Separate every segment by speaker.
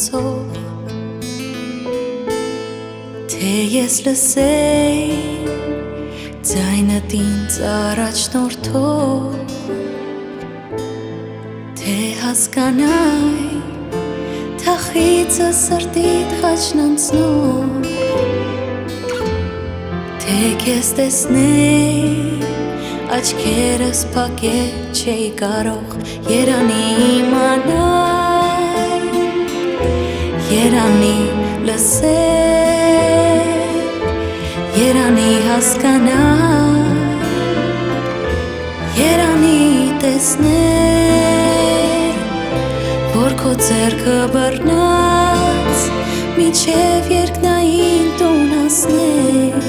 Speaker 1: լսող Թե ես լսեի ձայնդ ինձ առաջնորդող Թե հասկանայի թախիծը սրտիդ խաչն անցնող Թե քեզ տեսնեի աչքերս փակել չէի կարող Երանի իմանալ, երանի լսել, երանի հասկանալ, երանի տեսնել, որ քո ձեռքը բռնած միջև երկնային տուն հասնել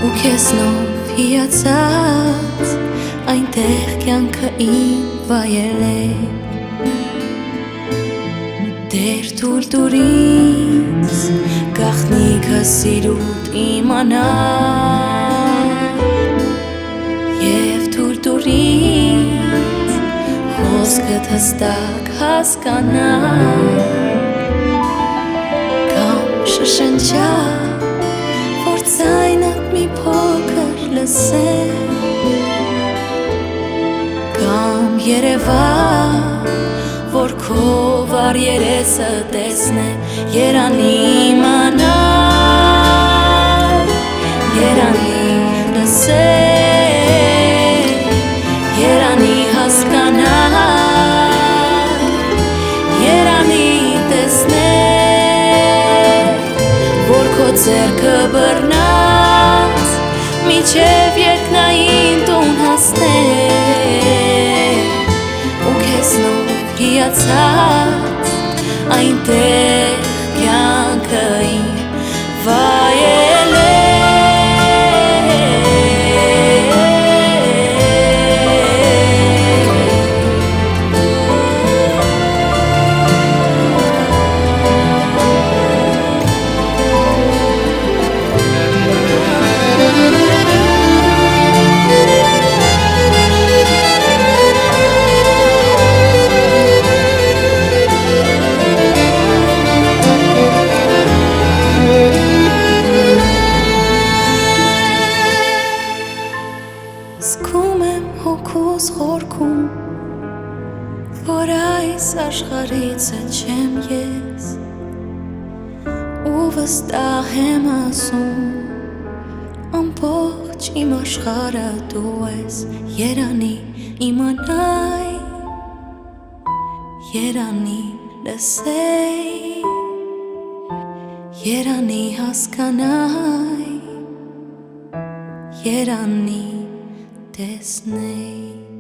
Speaker 1: ու քեզնով հիացած այնտեղ կյանքը իմ վայել է Դեր տուր ինձ գաղտնիքը սիրուդ իմանալ Եվ տուր ինձ խոսքդ հստակ հասկանալ Կամ շշնջալ որ ձայնդ մի փոքր լսել Կամ երևա որ քո վառ երեսը տեսնել Երանի իմանալ, երանի լսել, երանի հասկանալ, երանի տեսնել որ քո ձեռքը բռնած միջև երկնային տուն հասնել ու քեզնով հիացած այնտեղ կյանքը իմ վայել է Զգում եմ հոգուս խորքում, որ այս աշխարհիցը չեմ ես ու վստահ եմ ասում, ամբողջ իմ աշխարհը դու ես երանի իմանայի, երանի լսեի, երանի հասկանայի, երանի Disney